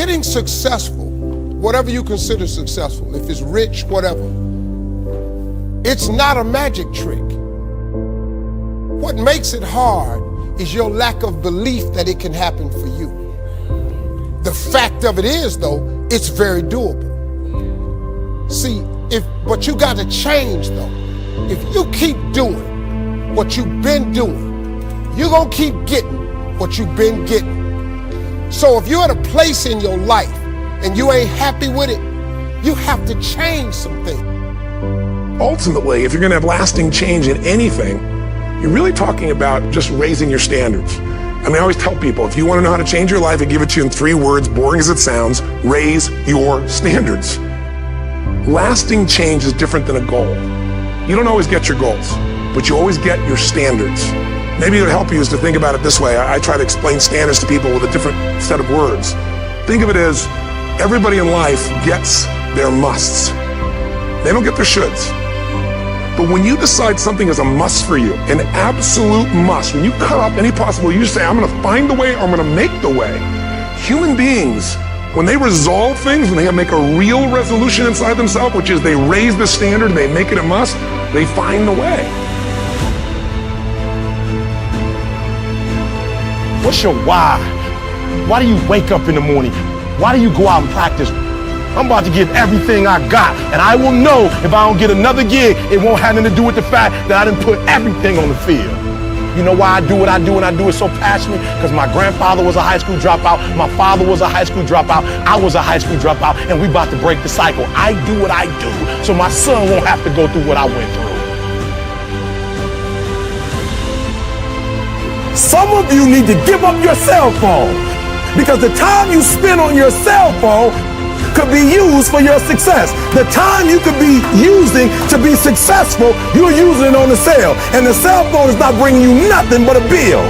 getting successful, whatever you consider successful, if it's rich, whatever, it's not a magic trick. What makes it hard is your lack of belief that it can happen for you. The fact of it is, though, it's very doable. See, but you got to change, though. If you keep doing what you've been doing, you're going to keep getting what you've been getting. So if you're at a place in your life and you ain't happy with it, you have to change some things. Ultimately, if you're going to have lasting change in anything, you're really talking about just raising your standards. I mean, I always tell people, if you want to know how to change your life, I give it to you in 3 words, boring as it sounds: raise your standards. Lasting change is different than a goal. You don't always get your goals, but you always get your standards. Maybe it'll help you is to think about it this way. I try to explain standards to people with a different set of words. Think of it as everybody in life gets their musts. They don't get their shoulds. But when you decide something is a must for you, an absolute must, when you cut off any possible, you say, I'm going to find the way, or I'm going to make the way. Human beings, when they resolve things, when they make a real resolution inside themselves, which is they raise the standard and they make it a must, they find the way. What's your why? Why do you wake up in the morning? Why do you go out and practice? I'm about to give everything I got, and I will know if I don't get another gig, it won't have nothing to do with the fact that I didn't put everything on the field. You know why I do what I do, and I do it so passionately? Because my grandfather was a high school dropout, my father was a high school dropout, I was a high school dropout, and we about to break the cycle. I do what I do, so my son won't have to go through what I went through. Some of you need to give up your cell phone, because the time you spend on your cell phone could be used for your success. The time you could be using to be successful, you're using it on the cell. And the cell phone is not bringing you nothing but a bill.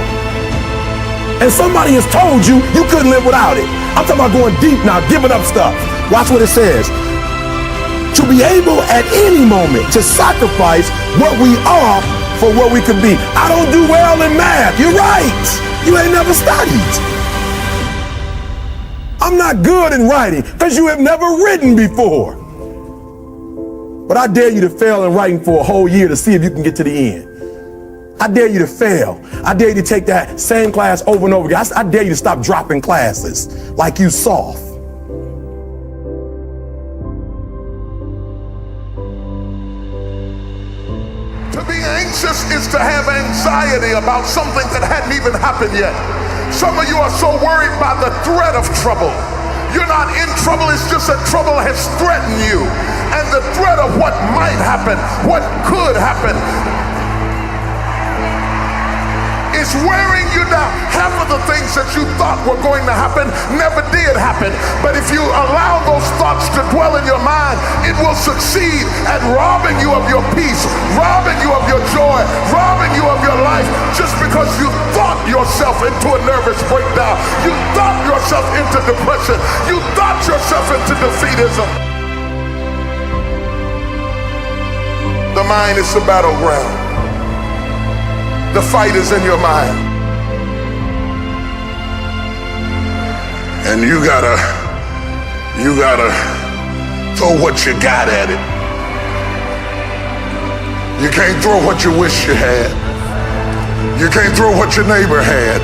And somebody has told you you couldn't live without it. I'm talking about going deep now, giving up stuff. Watch what it says. To be able at any moment to sacrifice what we are for what we could be. I don't do well in math. You're right. You ain't never studied. I'm not good in writing because you have never written before. But I dare you to fail in writing for a whole year to see if you can get to the end. I dare you to fail. I dare you to take that same class over and over again. I dare you to stop dropping classes like you soft. To be anxious is to have anxiety about something that hadn't even happened yet. Some of you are so worried by the threat of trouble. You're not in trouble, it's just that trouble has threatened you. And the threat of what might happen, what could happen, is wearing you down. Half of the things that you thought were going to happen never did happen. But if you allow those thoughts to dwell in your mind, it will succeed at robbing you of your peace, robbing you of your joy, robbing you of your life, just because you thought yourself into a nervous breakdown. You thought yourself into depression. You thought yourself into defeatism. The mind is the battleground. The fight is in your mind. And you gotta throw what you got at it. You can't throw what you wish you had. You can't throw what your neighbor had.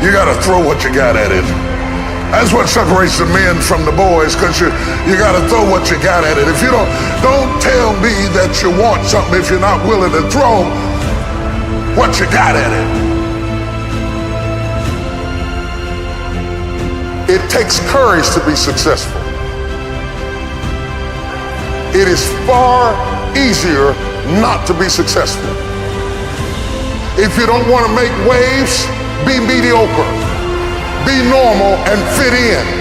You gotta throw what you got at it. That's what separates the men from the boys, because you gotta throw what you got at it. If you don't tell me that you want something if you're not willing to throw what you got at it. It takes courage to be successful. It is far easier not to be successful. If you don't want to make waves, be mediocre, be normal, and fit in.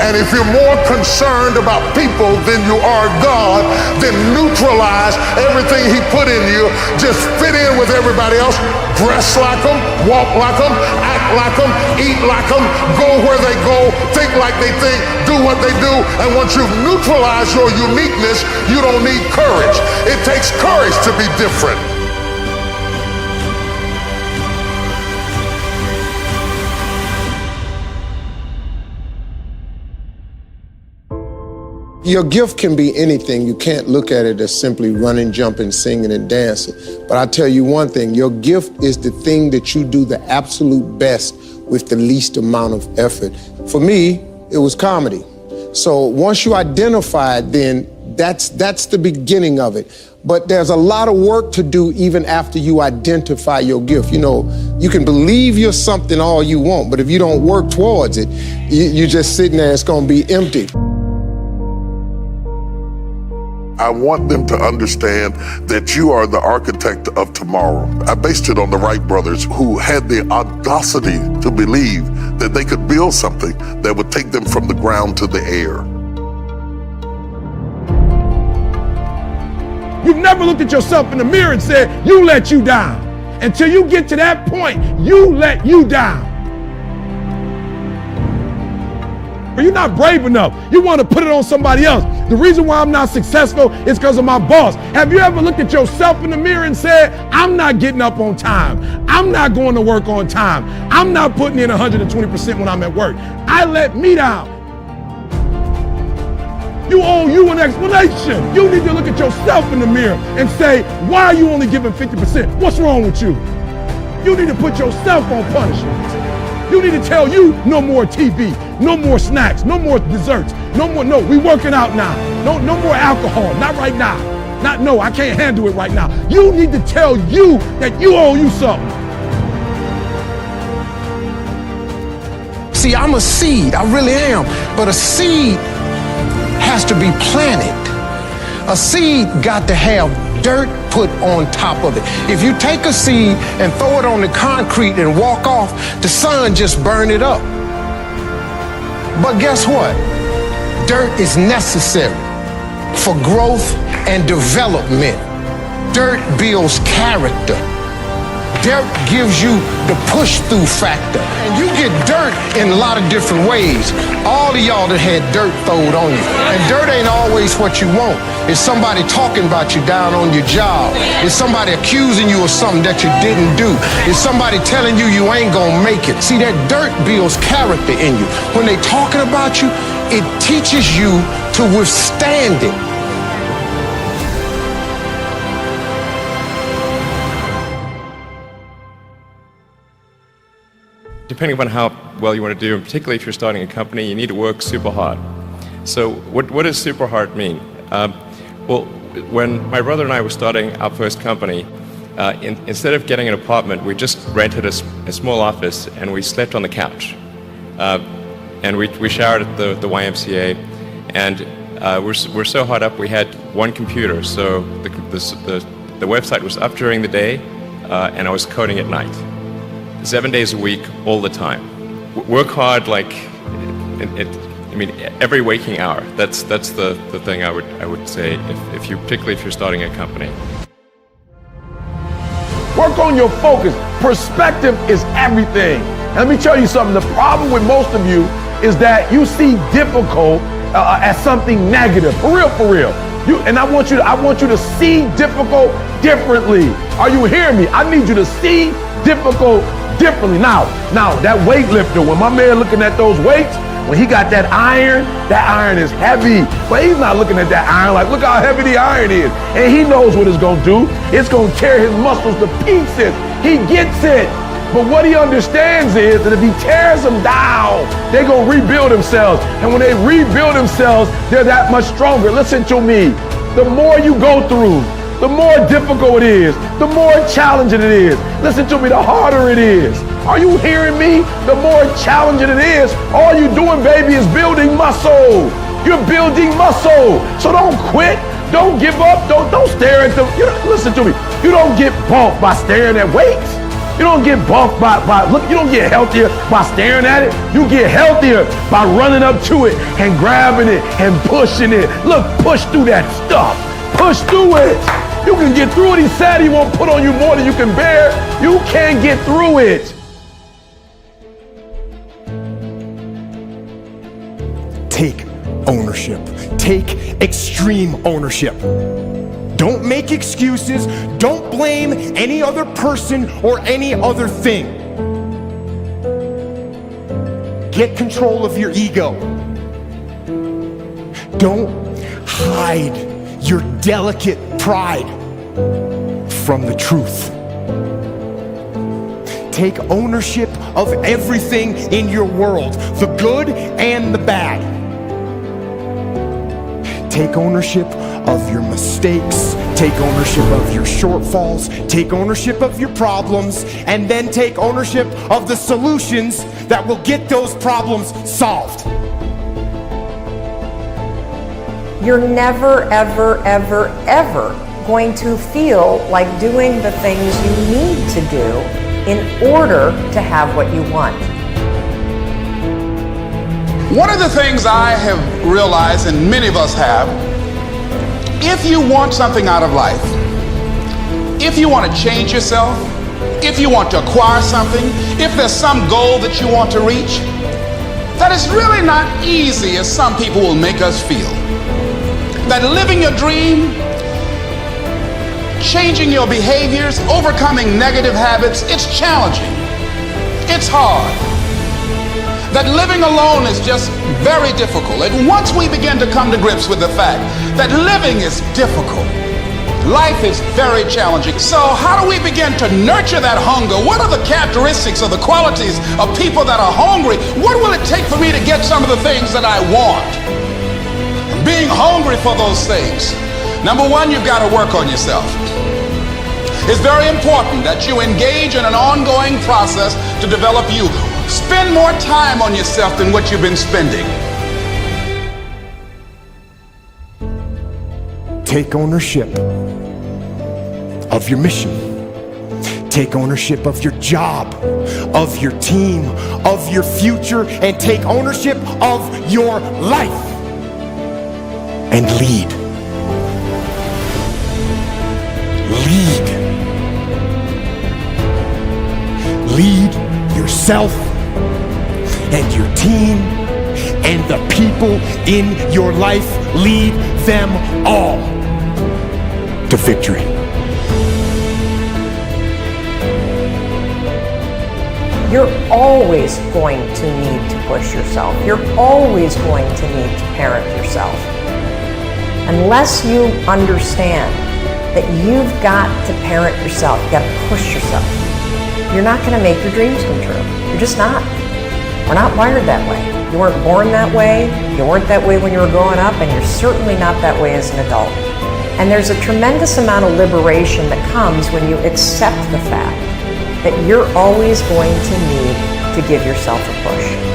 And if you're more concerned about people than you are God, then neutralize everything He put in you. Just fit in with everybody else. Dress like them, walk like them, act like them, eat like them, go where they go, think like they think, do what they do. And once you've neutralized your uniqueness, you don't need courage. It takes courage to be different. Your gift can be anything. You can't look at it as simply running, jumping, singing, and dancing. But I tell you one thing, your gift is the thing that you do the absolute best with the least amount of effort. For me, it was comedy. So once you identify it, then that's the beginning of it. But there's a lot of work to do even after you identify your gift. You know, you can believe you're something all you want, but if you don't work towards it, you're just sitting there, it's gonna be empty. I want them to understand that you are the architect of tomorrow. I based it on the Wright brothers, who had the audacity to believe that they could build something that would take them from the ground to the air. You've never looked at yourself in the mirror and said, you let you down. Until you get to that point, you let you down. But you're not brave enough. You want to put it on somebody else. The reason why I'm not successful is because of my boss. Have you ever looked at yourself in the mirror and said, I'm not getting up on time. I'm not going to work on time. I'm not putting in 120% when I'm at work. I let me down. You owe you an explanation. You need to look at yourself in the mirror and say, why are you only giving 50%? What's wrong with you? You need to put yourself on punishment. You need to tell you no more TV, no more snacks, no more desserts, no, we working out now. No more alcohol, not right now. No, I can't handle it right now. You need to tell you that you owe you something. See, I'm a seed, I really am, but a seed has to be planted. A seed got to have dirt put on top of it. If you take a seed and throw it on the concrete and walk off, the sun just burn it up. But guess what? Dirt is necessary for growth and development. Dirt builds character. Dirt gives you the push-through factor. And you get dirt in a lot of different ways. All of y'all that had dirt thrown on you. And dirt ain't always what you want. It's somebody talking about you down on your job. It's somebody accusing you of something that you didn't do. It's somebody telling you you ain't gonna make it. See, that dirt builds character in you. When they talking about you, it teaches you to withstand it. Depending upon how well you want to do, and particularly if you're starting a company, you need to work super hard. So what does super hard mean? Well, when my brother and I were starting our first company, instead of getting an apartment, we just rented a small office and we slept on the couch. And we showered at the YMCA, and we're so hot up we had one computer, so the website was up during the day, and I was coding at night. 7 days a week, all the time. Work hard, like, every waking hour. That's the thing I would say, particularly if you're starting a company. Work on your focus. Perspective is everything. And let me tell you something. The problem with most of you is that you see difficult as something negative. For real. And I want you to see difficult differently. Are you hearing me? I need you to see difficult differently. Now that weightlifter, when my man looking at those weights, when he got that iron is heavy. But he's not looking at that iron like, look how heavy the iron is. And he knows what it's gonna do. It's gonna tear his muscles to pieces. He gets it. But what he understands is that if he tears them down, they're gonna rebuild themselves. And when they rebuild themselves, they're that much stronger. Listen to me. The more you go through, the more difficult it is, the more challenging it is. Listen to me, the harder it is. Are you hearing me? The more challenging it is, all you're doing, baby, is building muscle. You're building muscle. So don't quit, don't give up, don't stare at them. Listen to me, you don't get bumped by staring at weights. You don't get bumped by look, you don't get healthier by staring at it. You get healthier by running up to it and grabbing it and pushing it. Look, push through that stuff. Push through it. You can get through it. He said he won't put on you more than you can bear. You can get through it. Take ownership. Take extreme ownership. Don't make excuses. Don't blame any other person or any other thing. Get control of your ego. Don't hide your delicate pride from the truth. Take ownership of everything in your world, the good and the bad. Take ownership of your mistakes, take ownership of your shortfalls, take ownership of your problems, and then take ownership of the solutions that will get those problems solved. You're never, ever, ever, ever going to feel like doing the things you need to do in order to have what you want. One of the things I have realized, and many of us have, if you want something out of life, if you want to change yourself, if you want to acquire something, if there's some goal that you want to reach, that is really not easy as some people will make us feel. That living your dream, changing your behaviors, overcoming negative habits, it's challenging. It's hard. That living alone is just very difficult. And once we begin to come to grips with the fact that living is difficult, life is very challenging. So how do we begin to nurture that hunger? What are the characteristics or the qualities of people that are hungry? What will it take for me to get some of the things that I want? Being hungry for those things. Number one, you've got to work on yourself. It's very important that you engage in an ongoing process to develop you. Spend more time on yourself than what you've been spending. Take ownership of your mission. Take ownership of your job, of your team, of your future, and take ownership of your life. And lead. Lead. Lead yourself and your team and the people in your life. Lead them all to victory. You're always going to need to push yourself. You're always going to need to parent yourself. Unless you understand that you've got to parent yourself, you've got to push yourself, you're not going to make your dreams come true. You're just not. We're not wired that way. You weren't born that way, you weren't that way when you were growing up, and you're certainly not that way as an adult. And there's a tremendous amount of liberation that comes when you accept the fact that you're always going to need to give yourself a push.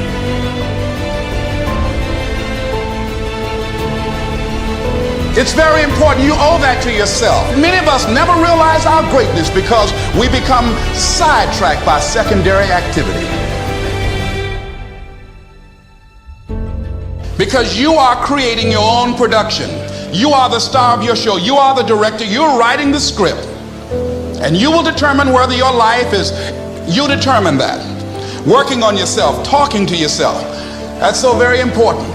It's very important. You owe that to yourself. Many of us never realize our greatness because we become sidetracked by secondary activity. Because you are creating your own production. You are the star of your show. You are the director. You're writing the script. And you will determine whether your life is, you determine that. Working on yourself, talking to yourself. That's so very important.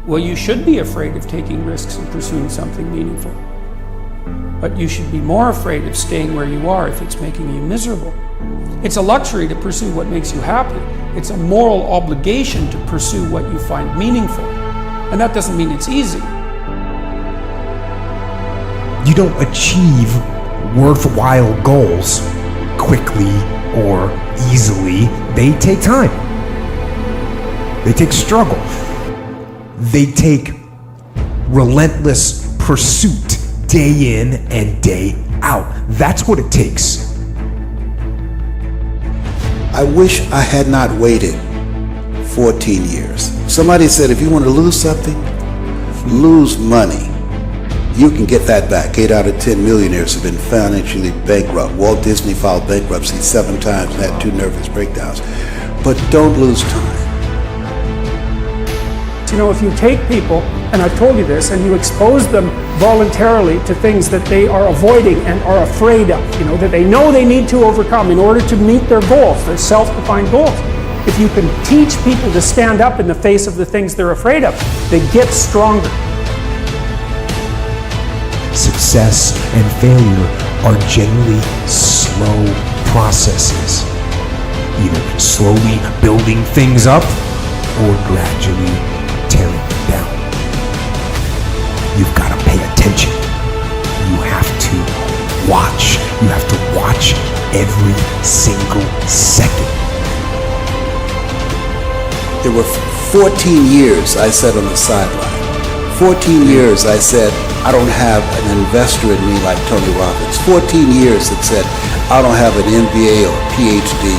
Well, you should be afraid of taking risks and pursuing something meaningful. But you should be more afraid of staying where you are if it's making you miserable. It's a luxury to pursue what makes you happy. It's a moral obligation to pursue what you find meaningful. And that doesn't mean it's easy. You don't achieve worthwhile goals quickly or easily. They take time. They take struggle. They take relentless pursuit day in and day out. That's what it takes. I wish I had not waited 14 years. Somebody said if you want to lose something, lose money. You can get that back. 8 out of 10 millionaires have been financially bankrupt. Walt Disney filed bankruptcy 7 times and had 2 nervous breakdowns. But don't lose time. You know, if you take people, and I've told you this, and you expose them voluntarily to things that they are avoiding and are afraid of, that they know they need to overcome in order to meet their goals, their self-defined goals. If you can teach people to stand up in the face of the things they're afraid of, they get stronger. Success and failure are generally slow processes. either slowly building things up or gradually tearing them down. You've got to pay attention. You have to watch. You have to watch every single second. There were 14 years I sat on the sideline. 14 years I said, I don't have an investor in me like Tony Robbins. 14 years that said, I don't have an MBA or PhD,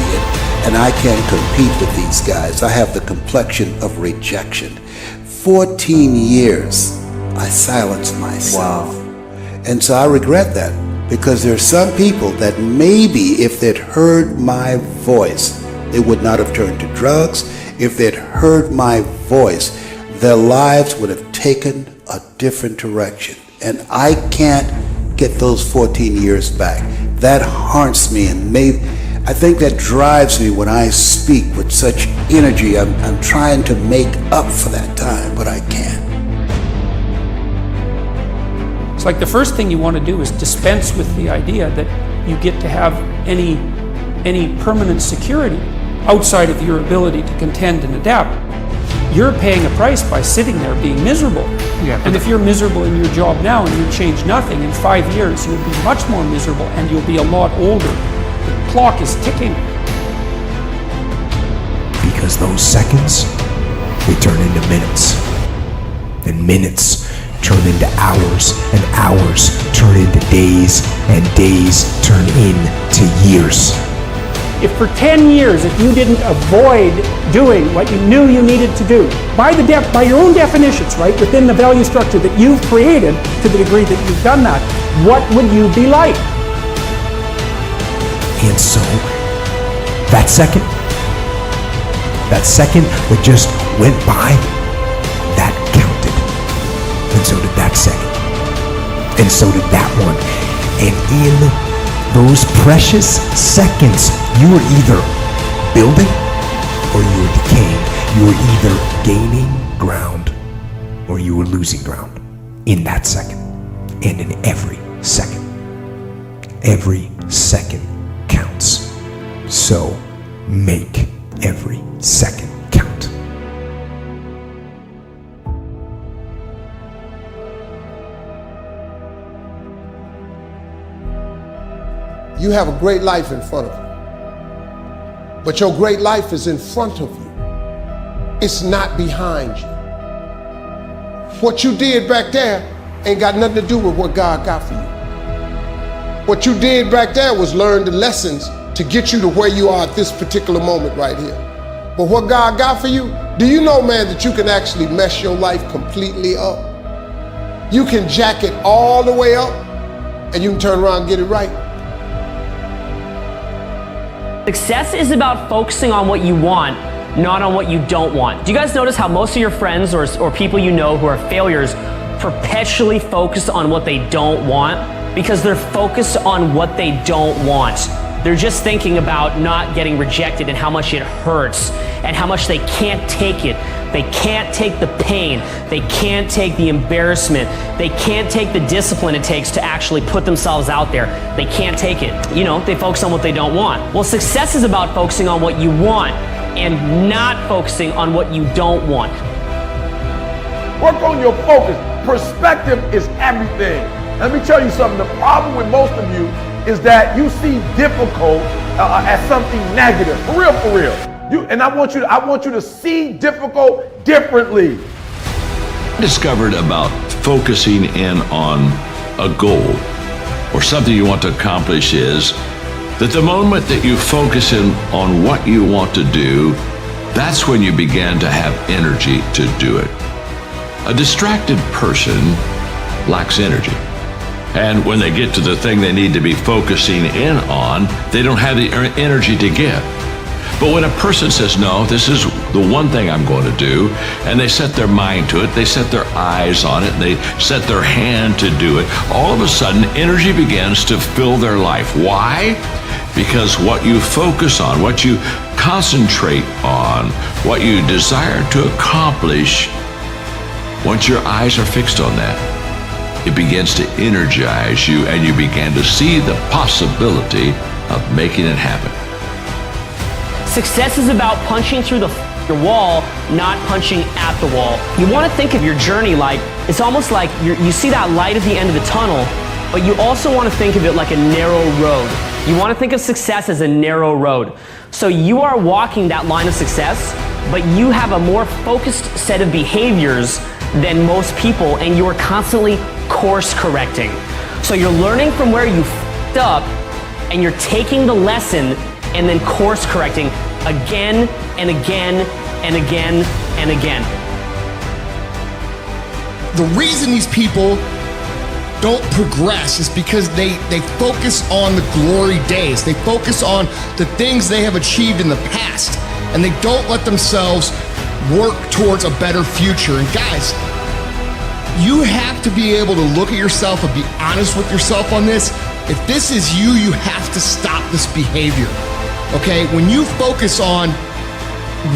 and I can't compete with these guys. I have the complexion of rejection. 14 years I silenced myself. Wow. And so I regret that, because there are some people that maybe if they'd heard my voice, they would not have turned to drugs. If they'd heard my voice, their lives would have taken a different direction. And I can't get those 14 years back. That haunts me, and I think that drives me when I speak with such energy. I'm trying to make up for that time, but I can't. It's like the first thing you want to do is dispense with the idea that you get to have any permanent security outside of your ability to contend and adapt. You're paying a price by sitting there being miserable. Yeah, and if you're miserable in your job now and you change nothing, in 5 years you'll be much more miserable and you'll be a lot older. The clock is ticking. Because those seconds, they turn into minutes. And minutes turn into hours, and hours turn into days, and days turn into years. If for 10 years, if you didn't avoid doing what you knew you needed to do, by your own definitions, right, within the value structure that you've created, to the degree that you've done that, what would you be like? And so, that second that just went by, that counted. And so did that second. And so did that one. And in those precious seconds, you were either building or you were decaying. You were either gaining ground or you were losing ground in that second. And in every second. Every second counts. So make every second count. You have a great life in front of you, but your great life is in front of you. It's not behind you. What you did back there ain't got nothing to do with what God got for you. What you did back there was learn the lessons to get you to where you are at this particular moment right here. But what God got for you, do you know, man, that you can actually mess your life completely up? You can jack it all the way up and you can turn around and get it right. Success is about focusing on what you want, not on what you don't want. Do you guys notice how most of your friends or people you know who are failures perpetually focus on what they don't want? Because they're focused on what they don't want. They're just thinking about not getting rejected and how much it hurts and how much they can't take it. They can't take the pain. They can't take the embarrassment. They can't take the discipline it takes to actually put themselves out there. They can't take it. You know, they focus on what they don't want. Well, success is about focusing on what you want and not focusing on what you don't want. Work on your focus. Perspective is everything. Let me tell you something. The problem with most of you is that you see difficult as something negative. For real, for real. I want you to see difficult differently. I discovered about focusing in on a goal or something you want to accomplish is that the moment that you focus in on what you want to do, that's when you begin to have energy to do it. A distracted person lacks energy. And when they get to the thing they need to be focusing in on, they don't have the energy to give. But when a person says, no, this is the one thing I'm going to do, and they set their mind to it, they set their eyes on it, and they set their hand to do it, all of a sudden energy begins to fill their life. Why? Because what you focus on, what you concentrate on, what you desire to accomplish, once your eyes are fixed on that, it begins to energize you and you begin to see the possibility of making it happen. Success is about punching through your wall, not punching at the wall. You want to think of your journey like, it's almost like you see that light at the end of the tunnel, but you also want to think of it like a narrow road. You want to think of success as a narrow road. So you are walking that line of success, but you have a more focused set of behaviors than most people, and you are constantly course correcting. So you're learning from where you f***ed up, and you're taking the lesson and then course correcting again and again and again and again. The reason these people don't progress is because they focus on the glory days. They focus on the things they have achieved in the past, and they don't let themselves work towards a better future. And guys, you have to be able to look at yourself and be honest with yourself on this. If this is you, you have to stop this behavior. Okay? When you focus on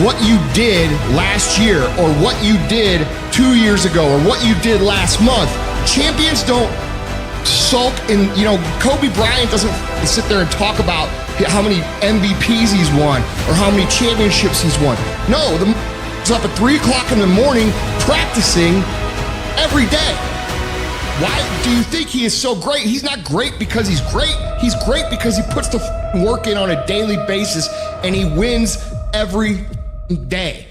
what you did last year, or what you did 2 years ago, or what you did last month, champions don't sulk in, Kobe Bryant doesn't sit there and talk about how many MVPs he's won or how many championships he's won. No, he's up at 3 o'clock in the morning practicing every day. Why do you think he is so great? He's not great because he's great. He's great because he puts the work in on a daily basis, and he wins every day.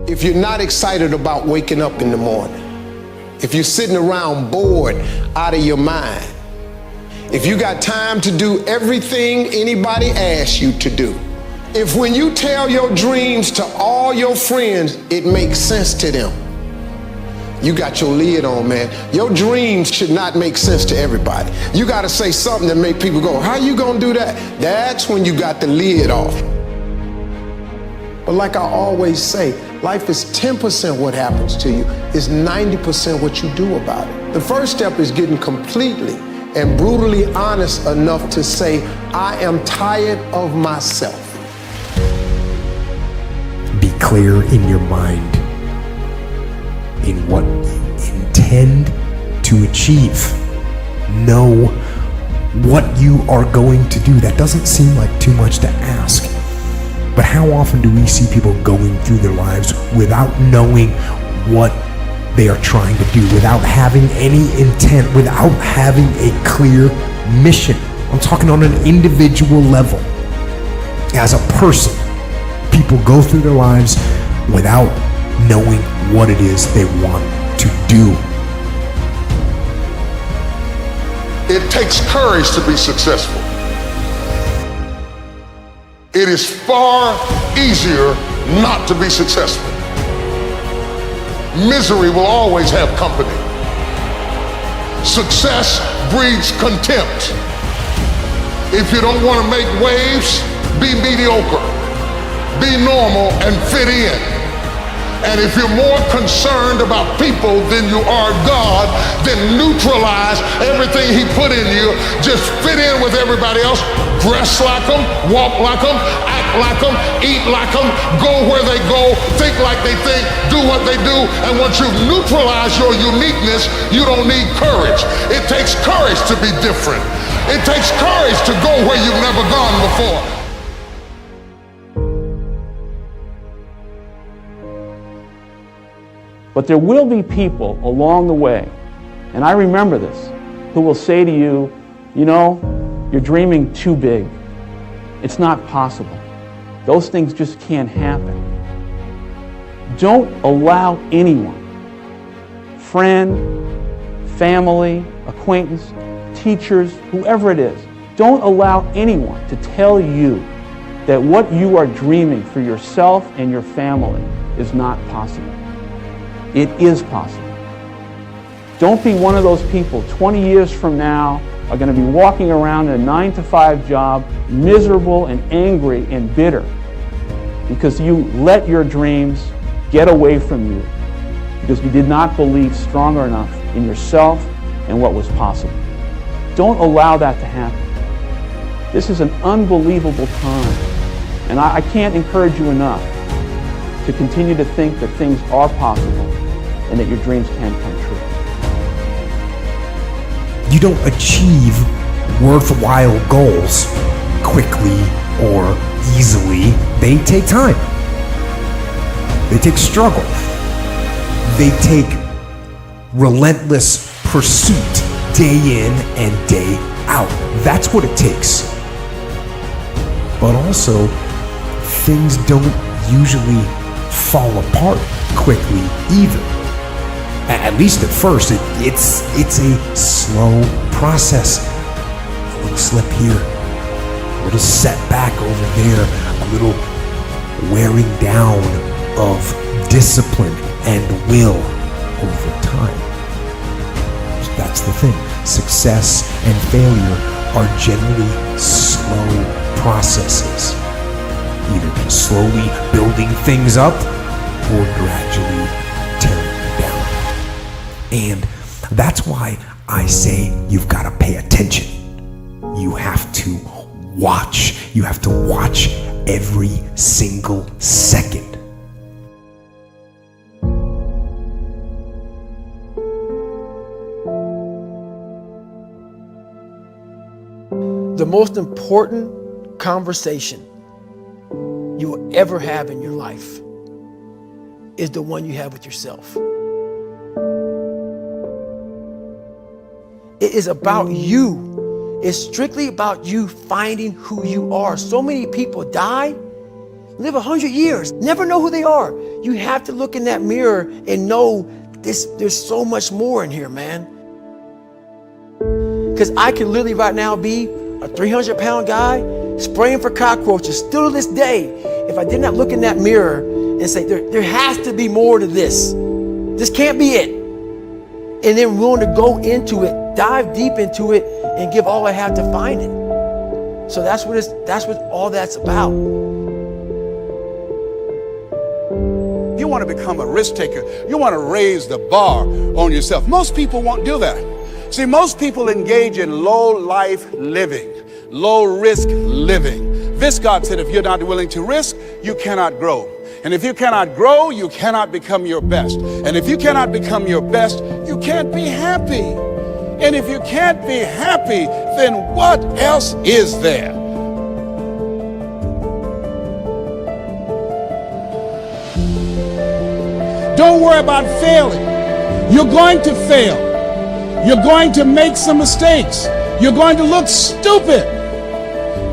If you're not excited about waking up in the morning, if you're sitting around bored out of your mind, if you got time to do everything anybody asks you to do, if when you tell your dreams to all your friends, it makes sense to them, you got your lid on, man. Your dreams should not make sense to everybody. You got to say something that make people go, how you gonna do that? That's when you got the lid off. But like I always say, life is 10% what happens to you, it's 90% what you do about it. The first step is getting completely and brutally honest enough to say, I am tired of myself. Be clear in your mind in what you intend to achieve. Know what you are going to do. That doesn't seem like too much to ask. But how often do we see people going through their lives without knowing what they are trying to do, without having any intent, without having a clear mission? I'm talking on an individual level. As a person, people go through their lives without knowing what it is they want to do. It takes courage to be successful. It is far easier not to be successful. Misery will always have company. Success breeds contempt. If you don't want to make waves, be mediocre. Be normal and fit in. And if you're more concerned about people than you are God, then neutralize everything He put in you. Just fit in with everybody else. Dress like them, walk like them, act like them, eat like them, go where they go, think like they think, do what they do. And once you've neutralized your uniqueness, you don't need courage. It takes courage to be different. It takes courage to go where you've never gone before. But there will be people along the way, and I remember this, who will say to you, you're dreaming too big. It's not possible. Those things just can't happen. Don't allow anyone, friend, family, acquaintance, teachers, whoever it is, don't allow anyone to tell you that what you are dreaming for yourself and your family is not possible. It is possible. Don't be one of those people 20 years from now are going to be walking around in a 9-to-5 job, miserable and angry and bitter because you let your dreams get away from you because you did not believe stronger enough in yourself and what was possible. Don't allow that to happen. This is an unbelievable time, and I can't encourage you enough to continue to think that things are possible and that your dreams can come true. You don't achieve worthwhile goals quickly or easily, they take time. They take struggle. They take relentless pursuit day in and day out. That's what it takes. But also, things don't usually fall apart quickly either. At least at first, it's a slow process. A little slip here, a little setback over there, a little wearing down of discipline and will over time. That's the thing. Success and failure are generally slow processes, either slowly building things up or gradually tearing them down. And that's why I say you've got to pay attention. You have to watch. You have to watch every single second. The most important conversation you will ever have in your life is the one you have with yourself. It is about you. It's strictly about you finding who you are. So many people die, live 100 years, never know who they are. You have to look in that mirror and know there's so much more in here, man. Because I could literally right now be a 300-pound guy spraying for cockroaches still to this day if I did not look in that mirror and say, there has to be more to this. This can't be it. And then willing to go into it, dive deep into it, and give all I have to find it. So that's what all that's about. You want to become a risk taker. You want to raise the bar on yourself. Most people won't do that. See, most people engage in low-life living, low-risk living. Viscott said, if you're not willing to risk, you cannot grow. And if you cannot grow, you cannot become your best. And if you cannot become your best, you can't be happy. And if you can't be happy, then what else is there? Don't worry about failing. You're going to fail. You're going to make some mistakes. You're going to look stupid.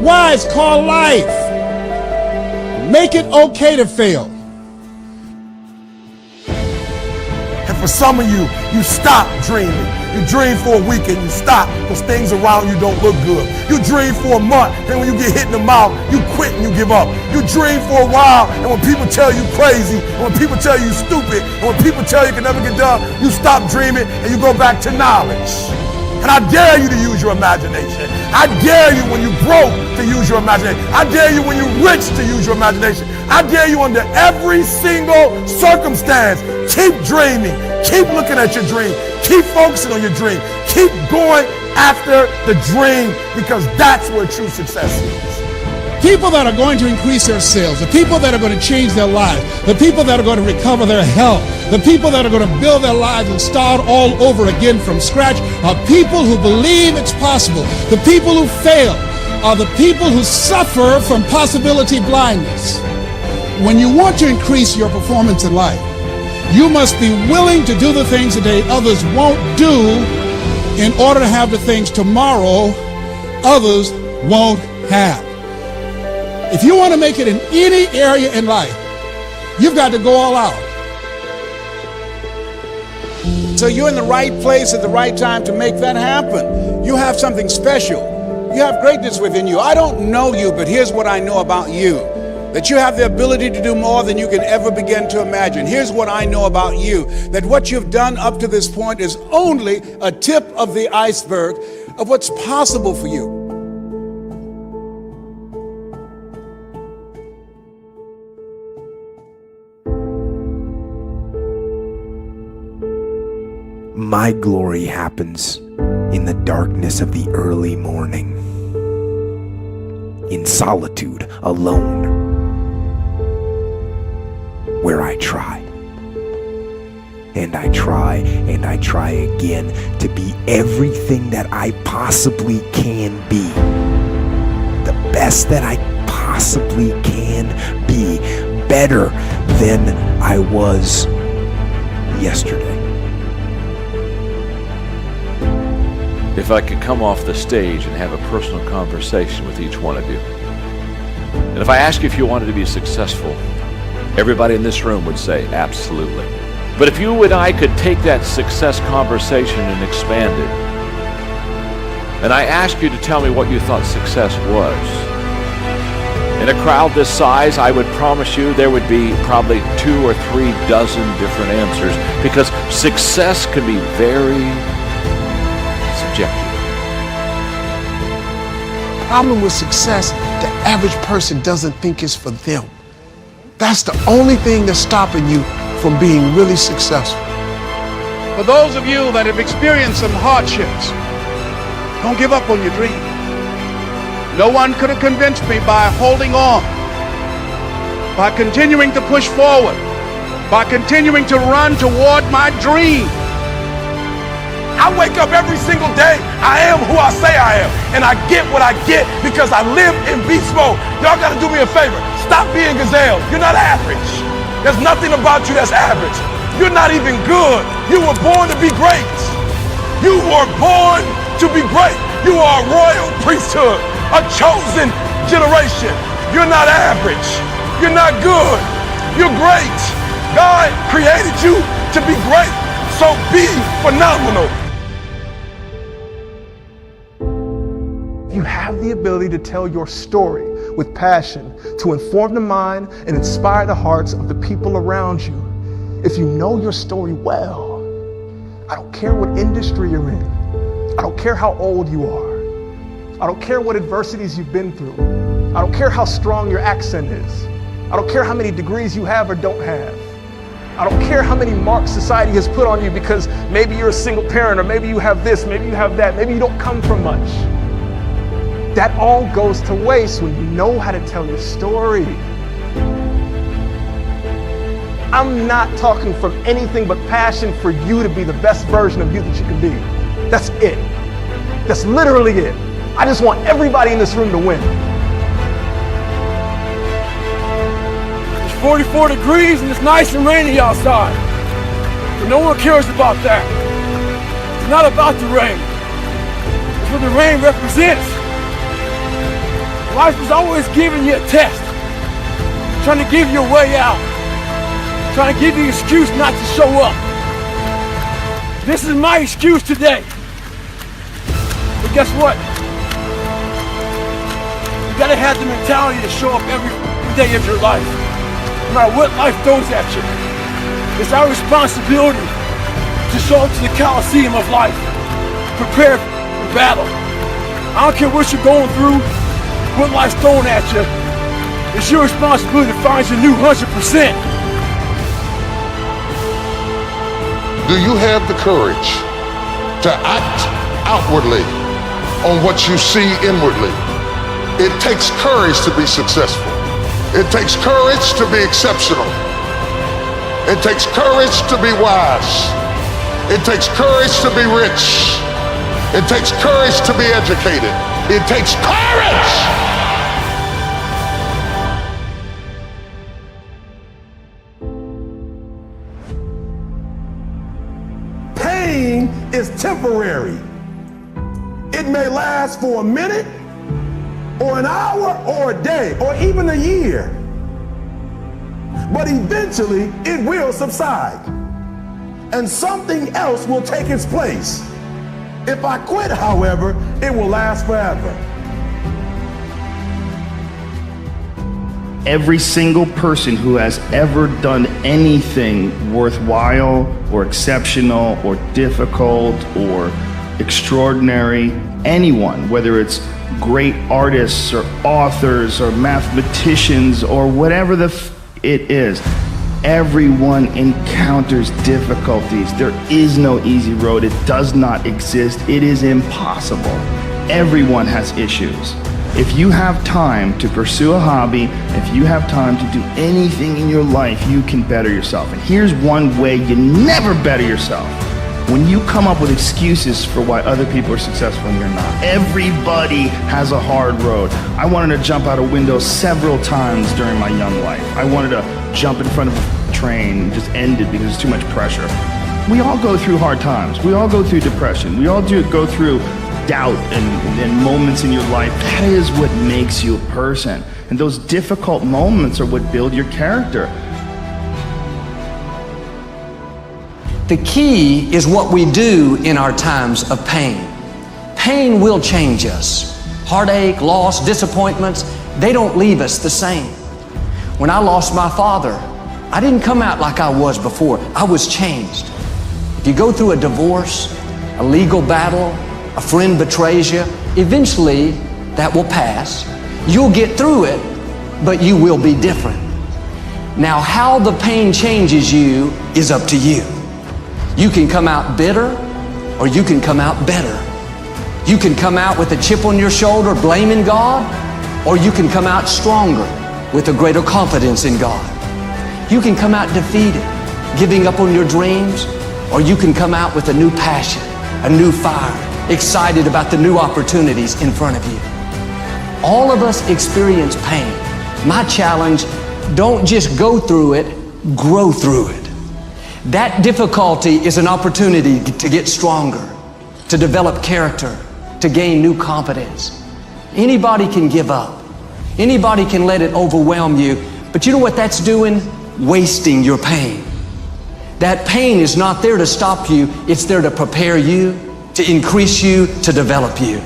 Why? It's called life. Make it okay to fail. And for some of you, you stop dreaming. You dream for a week and you stop because things around you don't look good. You dream for a month, and when you get hit in the mouth, you quit and you give up. You dream for a while, and when people tell you crazy, and when people tell you stupid, and when people tell you can never get done, you stop dreaming and you go back to knowledge. And I dare you to use your imagination. I dare you when you're broke to use your imagination. I dare you when you're rich to use your imagination. I dare you under every single circumstance. Keep dreaming. Keep looking at your dream. Keep focusing on your dream. Keep going after the dream, because that's where true success is. People that are going to increase their sales, the people that are going to change their lives, the people that are going to recover their health, the people that are going to build their lives and start all over again from scratch are people who believe it's possible. The people who fail are the people who suffer from possibility blindness. When you want to increase your performance in life, you must be willing to do the things today others won't do in order to have the things tomorrow others won't have. If you want to make it in any area in life, you've got to go all out. So you're in the right place at the right time to make that happen. You have something special. You have greatness within you. I don't know you, but here's what I know about you. That you have the ability to do more than you can ever begin to imagine. Here's what I know about you. That what you've done up to this point is only a tip of the iceberg of what's possible for you. My glory happens in the darkness of the early morning, in solitude, alone, where I try. and I try and I try again to be everything that I possibly can be. The best that I possibly can be. Better than I was yesterday. If I could come off the stage and have a personal conversation with each one of you, and if I ask you if you wanted to be successful, everybody in this room would say absolutely. But if you and I could take that success conversation and expand it, and I asked you to tell me what you thought success was, in a crowd this size, I would promise you there would be probably 2 or 3 dozen different answers, because success can be very subjective. The problem with success, the average person doesn't think it's for them. That's the only thing that's stopping you from being really successful. For those of you that have experienced some hardships, don't give up on your dream. No one could have convinced me by holding on, by continuing to push forward, by continuing to run toward my dream. I wake up every single day, I am who I say I am, and I get what I get because I live in beast mode. Y'all gotta do me a favor, stop being gazelles. You're not average. There's nothing about you that's average. You're not even good. You were born to be great. You were born to be great. You are a royal priesthood, a chosen generation. You're not average. You're not good. You're great. God created you to be great, so be phenomenal. You have the ability to tell your story with passion, to inform the mind and inspire the hearts of the people around you. If you know your story well, I don't care what industry you're in. I don't care how old you are. I don't care what adversities you've been through. I don't care how strong your accent is. I don't care how many degrees you have or don't have. I don't care how many marks society has put on you because maybe you're a single parent, or maybe you have this, maybe you have that, maybe you don't come from much. That all goes to waste when you know how to tell your story. I'm not talking from anything but passion for you to be the best version of you that you can be. That's it. That's literally it. I just want everybody in this room to win. It's 44 degrees and it's nice and rainy outside. But no one cares about that. It's not about the rain. It's what the rain represents. Life is always giving you a test, trying to give you a way out, trying to give you an excuse not to show up. This is my excuse today. But guess what? You gotta have the mentality to show up every day of your life, no matter what life throws at you. It's our responsibility to show up to the Coliseum of life, prepared for battle. I don't care what you're going through, what life's thrown at you. It's your responsibility to find your new 100%. Do you have the courage to act outwardly on what you see inwardly? It takes courage to be successful. It takes courage to be exceptional. It takes courage to be wise. It takes courage to be rich. It takes courage to be educated. It takes courage. Pain is temporary. It may last for a minute, or an hour, or a day, or even a year. But eventually, it will subside, and something else will take its place. If I quit, however, it will last forever. Every single person who has ever done anything worthwhile or exceptional or difficult or extraordinary, anyone, whether it's great artists or authors or mathematicians or whatever it is, everyone encounters difficulties. There is no easy road. It does not exist. It is impossible. Everyone has issues. If you have time to pursue a hobby, if you have time to do anything in your life, you can better yourself. And here's one way you never better yourself. When you come up with excuses for why other people are successful and you're not. Everybody has a hard road. I wanted to jump out a window several times during my young life. I wanted to jump in front of a train and just end it because there's too much pressure. We all go through hard times. We all go through depression. We all go through doubt and moments in your life. That is what makes you a person. And those difficult moments are what build your character. The key is what we do in our times of pain. Pain will change us. Heartache, loss, disappointments, they don't leave us the same. When I lost my father, I didn't come out like I was before. I was changed. If you go through a divorce, a legal battle, a friend betrays you, eventually that will pass. You'll get through it, but you will be different. Now, how the pain changes you is up to you. You can come out bitter, or you can come out better. You can come out with a chip on your shoulder blaming God, or you can come out stronger with a greater confidence in God. You can come out defeated, giving up on your dreams, or you can come out with a new passion, a new fire, excited about the new opportunities in front of you. All of us experience pain. My challenge, don't just go through it, grow through it. That difficulty is an opportunity to get stronger, to develop character, to gain new confidence. Anybody can give up. Anybody can let it overwhelm you. But you know what that's doing? Wasting your pain. That pain is not there to stop you. It's there to prepare you, to increase you, to develop you.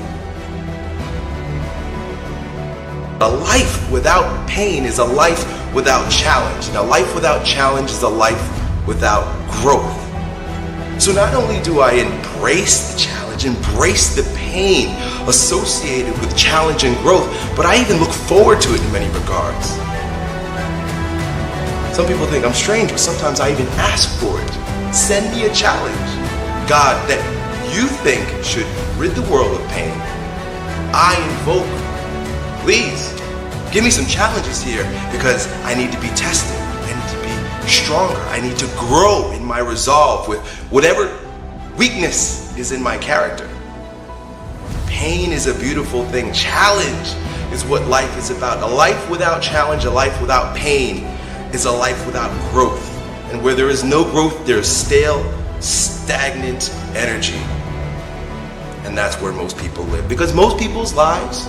A life without pain is a life without challenge. And a life without challenge is a life without growth. So not only do I embrace the challenge, embrace the pain associated with challenge and growth, but I even look forward to it in many regards. Some people think I'm strange, but sometimes I even ask for it. Send me a challenge, God, that you think should rid the world of pain. I invoke, please, give me some challenges here because I need to be tested. I need to be stronger. I need to grow in my resolve with whatever weakness is in my character. Pain is a beautiful thing. Challenge is what life is about. A life without challenge, a life without pain is a life without growth. And where there is no growth, there's stale, stagnant energy. And that's where most people live. Because most people's lives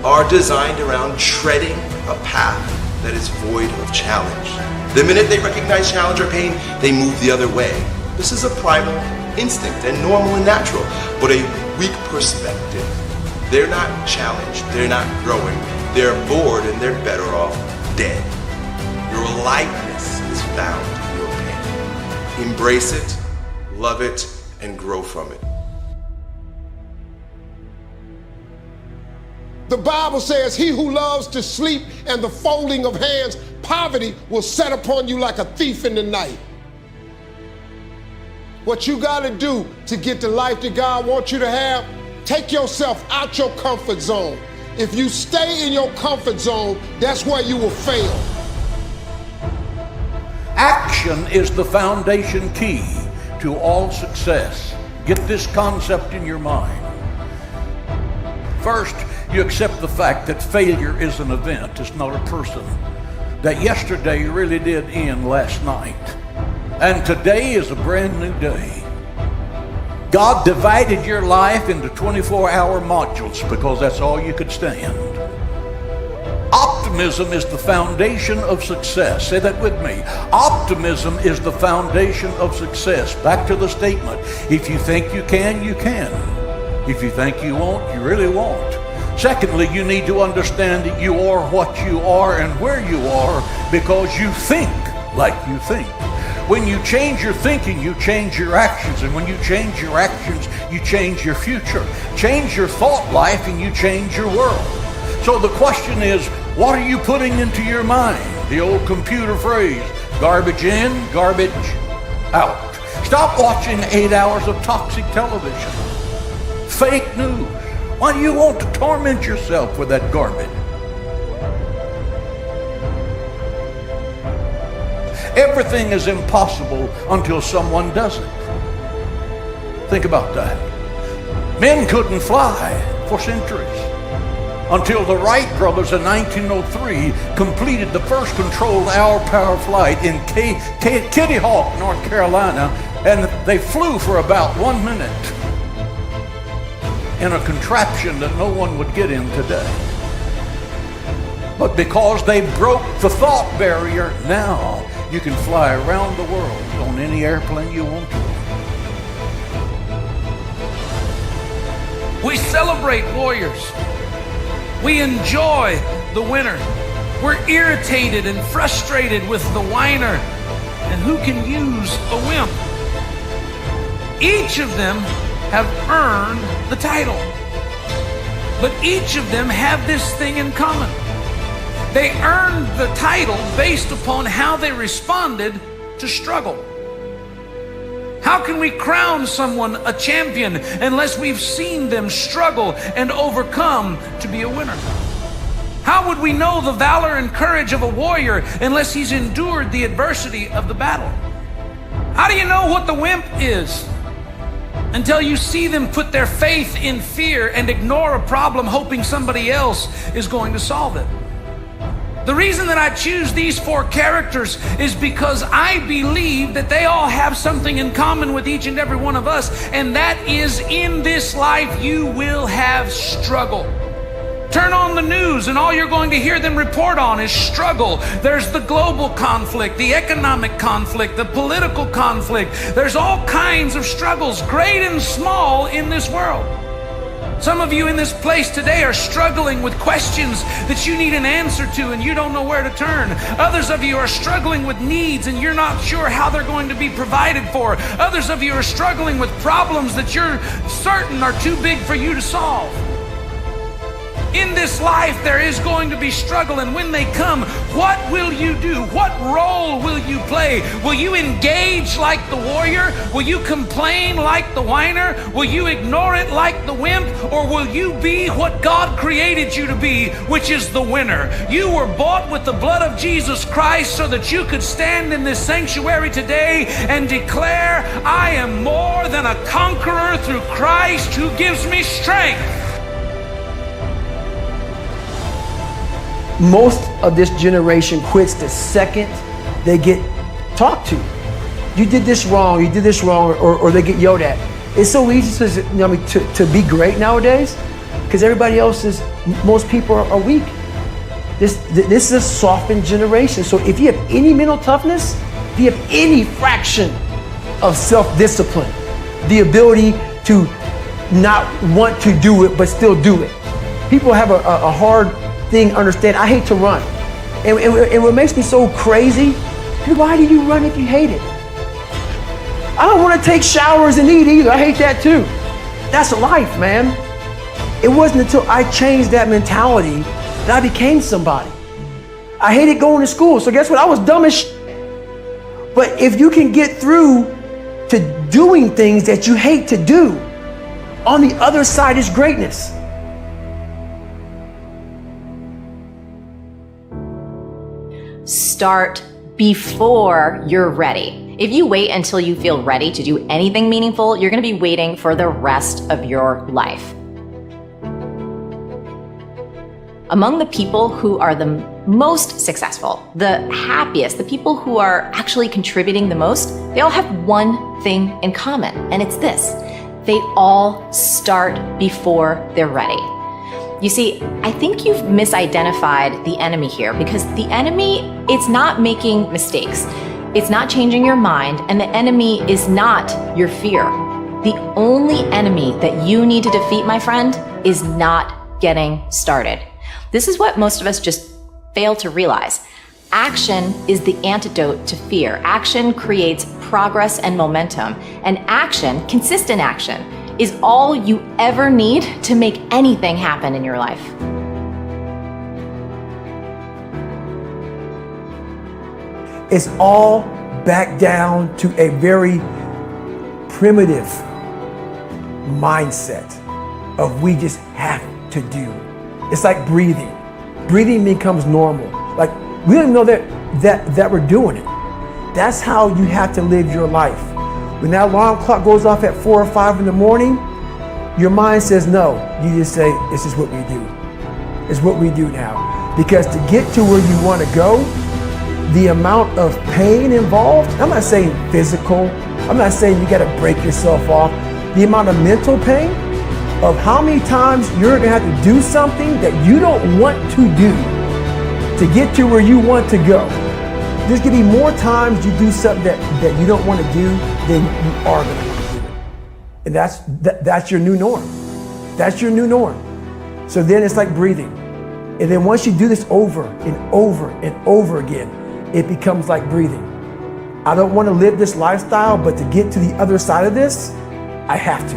are designed around treading a path that is void of challenge. The minute they recognize challenge or pain, they move the other way. This is a primal instinct and normal and natural, but a weak perspective. They're not challenged, they're not growing, they're bored and they're better off dead. Your aliveness is found in your pain. Embrace it, love it, and grow from it. The Bible says, he who loves to sleep and the folding of hands, poverty will set upon you like a thief in the night. What you got to do to get the life that God wants you to have, take yourself out your comfort zone. If you stay in your comfort zone, that's where you will fail. Action is the foundation key to all success. Get this concept in your mind. First, you accept the fact that failure is an event, it's not a person. That yesterday really did end last night. And today is a brand new day. God divided your life into 24-hour modules because that's all you could stand. Optimism is the foundation of success. Say that with me. Optimism is the foundation of success. Back to the statement. If you think you can, you can. If you think you won't, you really won't. Secondly, you need to understand that you are what you are and where you are because you think like you think. When you change your thinking, you change your actions. And when you change your actions, you change your future. Change your thought life and you change your world. So the question is, what are you putting into your mind? The old computer phrase, garbage in, garbage out. Stop watching 8 hours of toxic television, fake news, Why do you want to torment yourself with that garbage? Everything is impossible until someone does it. Think about that. Men couldn't fly for centuries until the Wright brothers in 1903 completed the first controlled hour-power flight in Kitty Hawk, North Carolina, and they flew for about 1 minute in a contraption that no one would get in today. But because they broke the thought barrier, now you can fly around the world on any airplane you want to. We celebrate warriors. We enjoy the winner. We're irritated and frustrated with the whiner and who can use a wimp. Each of them have earned the title, but each of them have this thing in common. They earned the title based upon how they responded to struggle. How can we crown someone a champion unless we've seen them struggle and overcome to be a winner? How would we know the valor and courage of a warrior unless he's endured the adversity of the battle? How do you know what the wimp is until you see them put their faith in fear and ignore a problem hoping somebody else is going to solve it? The reason that I choose these 4 characters is because I believe that they all have something in common with each and every one of us, and that is, in this life you will have struggle. Turn on the news and all you're going to hear them report on is struggle. There's the global conflict, the economic conflict, the political conflict. There's all kinds of struggles, great and small, in this world. Some of you in this place today are struggling with questions that you need an answer to and you don't know where to turn. Others of you are struggling with needs and you're not sure how they're going to be provided for. Others of you are struggling with problems that you're certain are too big for you to solve. In this life, there is going to be struggle, and when they come, what will you do? What role will you play? Will you engage like the warrior? Will you complain like the whiner? Will you ignore it like the wimp? Or will you be what God created you to be, which is the winner? You were bought with the blood of Jesus Christ so that you could stand in this sanctuary today and declare, I am more than a conqueror through Christ who gives me strength. Most of this generation quits the second they get talked to. You did this wrong, or they get yelled at. It's so easy to be great nowadays because everybody else is, most people are weak. This is a softened generation. So if you have any mental toughness, if you have any fraction of self-discipline, the ability to not want to do it but still do it. People have a hard thing understand. I hate to run, and what makes me so crazy, why do you run if you hate it? I don't want to take showers and eat either. I hate that too. That's life, man. It wasn't until I changed that mentality that I became somebody. I hated going to school, so guess what? I was dumb as shit. But if you can get through to doing things that you hate to do, on the other side is greatness. Start before you're ready. If you wait until you feel ready to do anything meaningful, you're going to be waiting for the rest of your life. Among the people who are the most successful, the happiest, the people who are actually contributing the most, they all have one thing in common, and it's this: they all start before they're ready. You see, I think you've misidentified the enemy here, because the enemy, it's not making mistakes. It's not changing your mind, and the enemy is not your fear. The only enemy that you need to defeat, my friend, is not getting started. This is what most of us just fail to realize. Action is the antidote to fear. Action creates progress and momentum, and action, consistent action, is all you ever need to make anything happen in your life. It's all back down to a very primitive mindset. of we just have to do. It's like breathing. Breathing becomes normal. Like we don't even know that we're doing it. That's how you have to live your life. When that alarm clock goes off at 4 or 5 in the morning, your mind says no. You just say, this is what we do. It's what we do now. Because to get to where you want to go, the amount of pain involved, I'm not saying physical, I'm not saying you got to break yourself off. The amount of mental pain of how many times you're going to have to do something that you don't want to do to get to where you want to go. There's going to be more times you do something that you don't want to do than you are going to want to do it. And that's your new norm. That's your new norm. So then it's like breathing. And then once you do this over and over and over again, it becomes like breathing. I don't want to live this lifestyle, but to get to the other side of this, I have to.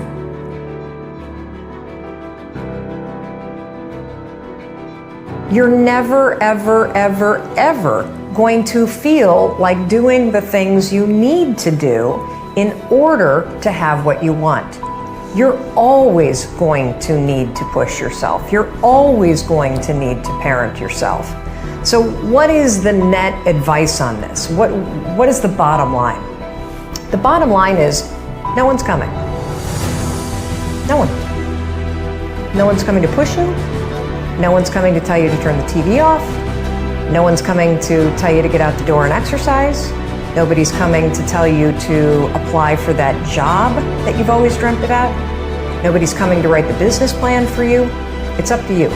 You're never, ever, ever, ever going to feel like doing the things you need to do in order to have what you want. You're always going to need to push yourself. You're always going to need to parent yourself. So what is the net advice on this? What is the bottom line? The bottom line is no one's coming. No one. No one's coming to push you. No one's coming to tell you to turn the TV off. No one's coming to tell you to get out the door and exercise. Nobody's coming to tell you to apply for that job that you've always dreamt about. Nobody's coming to write the business plan for you. It's up to you.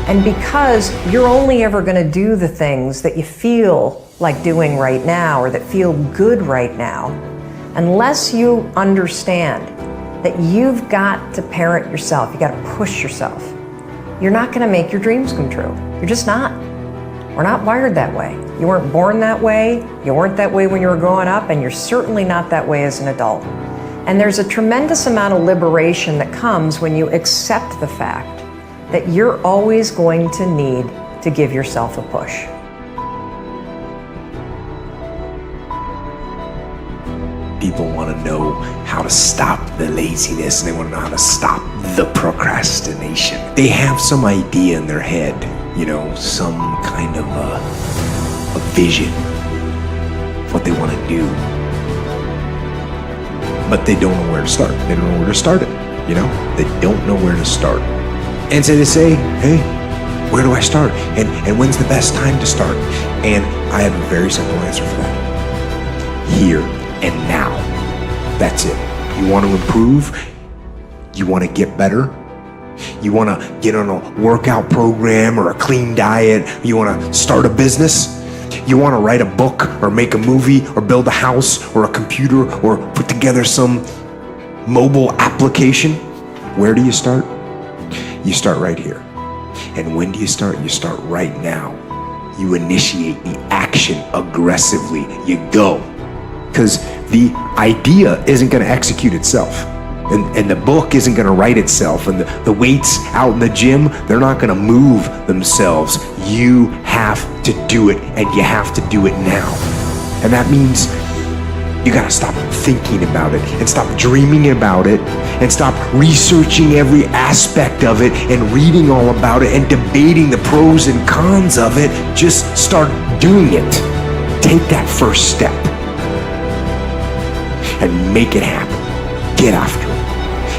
And because you're only ever going to do the things that you feel like doing right now or that feel good right now, unless you understand that you've got to parent yourself, you got to push yourself, you're not going to make your dreams come true. You're just not. We're not wired that way. You weren't born that way. You weren't that way when you were growing up, and you're certainly not that way as an adult. And there's a tremendous amount of liberation that comes when you accept the fact that you're always going to need to give yourself a push. People want to know how to stop the laziness, and they want to know how to stop the procrastination. They have some idea in their head, some kind of a vision, what they want to do. But they don't know where to start. They don't know where to start it, They don't know where to start. And so they say, hey, where do I start? And when's the best time to start? And I have a very simple answer for that. Here and now. That's it. You want to improve? You want to get better? You want to get on a workout program or a clean diet? You want to start a business? You want to write a book or make a movie or build a house or a computer or put together some mobile application? Where do you start? You start right here. And when do you start? You start right now. You initiate the action aggressively. You go. Because the idea isn't going to execute itself. And the book isn't going to write itself. And the weights out in the gym, they're not going to move themselves. You have to do it, and you have to do it now. And that means you got to stop thinking about it and stop dreaming about it and stop researching every aspect of it and reading all about it and debating the pros and cons of it. Just start doing it. Take that first step and make it happen. Get after it.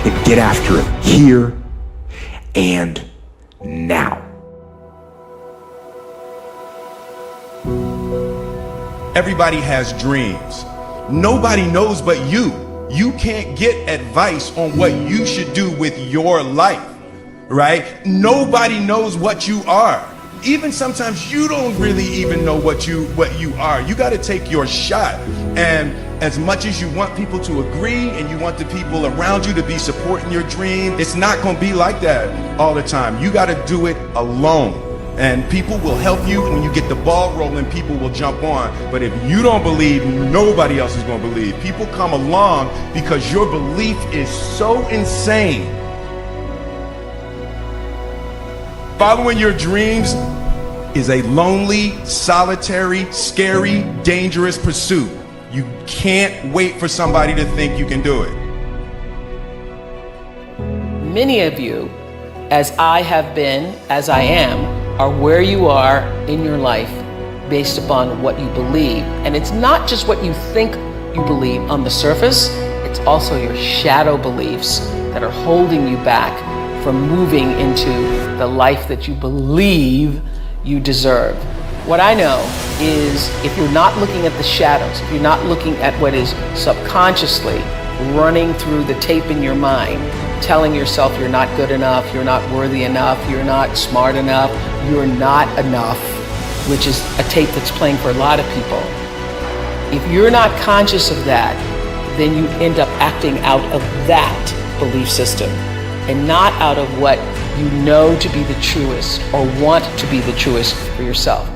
And get after it here and now. Everybody has dreams. Nobody knows but you. You can't get advice on what you should do with your life, right? Nobody knows what you are. Even sometimes you don't really even know what you are. You got to take your shot. And as much as you want people to agree and you want the people around you to be supporting your dream, it's not going to be like that all the time. You got to do it alone. And people will help you. When you get the ball rolling, people will jump on. But if you don't believe, nobody else is going to believe. People come along because your belief is so insane. Following your dreams is a lonely, solitary, scary, dangerous pursuit. You can't wait for somebody to think you can do it. many of you, as I have been, as I am, are where you are in your life based upon what you believe. And it's not just what you think you believe on the surface, it's also your shadow beliefs that are holding you back from moving into the life that you believe you deserve. What I know is if you're not looking at the shadows, if you're not looking at what is subconsciously running through the tape in your mind, telling yourself you're not good enough, you're not worthy enough, you're not smart enough, you're not enough, which is a tape that's playing for a lot of people. If you're not conscious of that, then you end up acting out of that belief system and not out of what you know to be the truest or want to be the truest for yourself.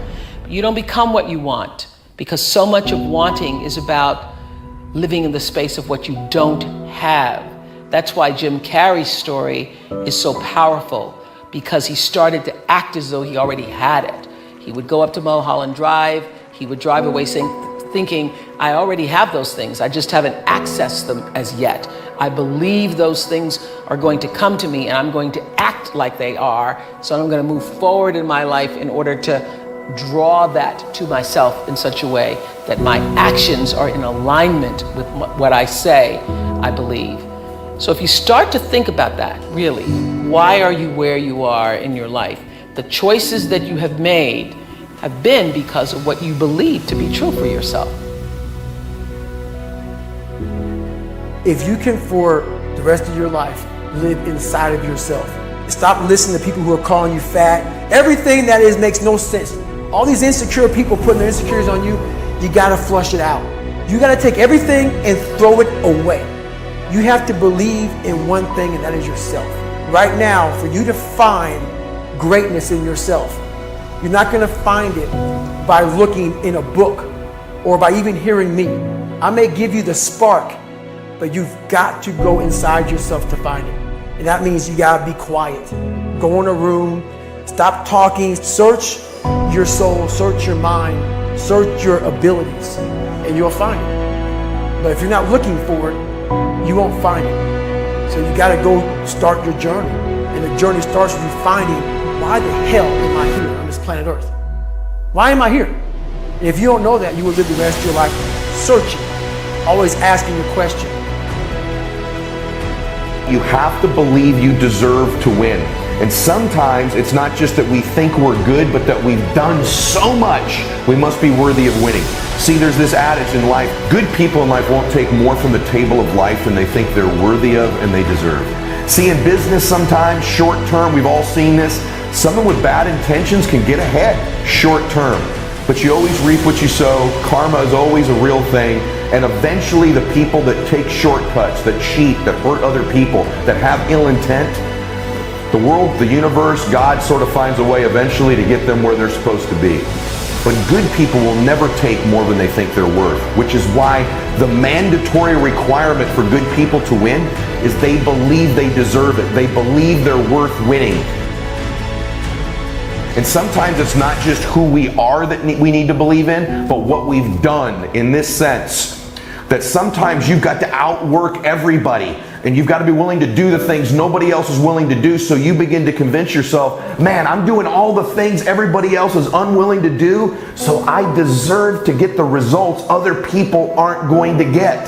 You don't become what you want, because so much of wanting is about living in the space of what you don't have. That's why Jim Carrey's story is so powerful, because he started to act as though he already had it. He would go up to Mulholland Drive, he would drive away thinking, I already have those things, I just haven't accessed them as yet. I believe those things are going to come to me and I'm going to act like they are, so I'm going to move forward in my life in order to draw that to myself in such a way that my actions are in alignment with what I say I believe. So if you start to think about that, really, why are you where you are in your life? The choices that you have made have been because of what you believe to be true for yourself. If you can, for the rest of your life, live inside of yourself, stop listening to people who are calling you fat. Everything that is makes no sense. All these insecure people putting their insecurities on you, you gotta flush it out. You gotta take everything and throw it away. You have to believe in one thing, and that is yourself. Right now, for you to find greatness in yourself, you're not gonna find it by looking in a book or by even hearing me. I may give you the spark, but you've got to go inside yourself to find it. And that means you gotta be quiet. Go in a room, stop talking, search your soul, search your mind, search your abilities, and you'll find it. But if you're not looking for it, you won't find it. So you gotta go start your journey. And the journey starts with you finding, why the hell am I here on this planet Earth? Why am I here? And if you don't know that, you will live the rest of your life searching, always asking the question. You have to believe you deserve to win. And sometimes it's not just that we think we're good, but that we've done so much, we must be worthy of winning. See, there's this adage in life, good people in life won't take more from the table of life than they think they're worthy of and they deserve. See, in business sometimes, short term, we've all seen this, someone with bad intentions can get ahead short term. But you always reap what you sow, karma is always a real thing, and eventually the people that take shortcuts, that cheat, that hurt other people, that have ill intent, the world, the universe, God sort of finds a way eventually to get them where they're supposed to be. But good people will never take more than they think they're worth, which is why the mandatory requirement for good people to win is they believe they deserve it. They believe they're worth winning. And sometimes it's not just who we are that we need to believe in, but what we've done in this sense. That sometimes you've got to outwork everybody, and you've got to be willing to do the things nobody else is willing to do, so you begin to convince yourself, man, I'm doing all the things everybody else is unwilling to do, so I deserve to get the results other people aren't going to get.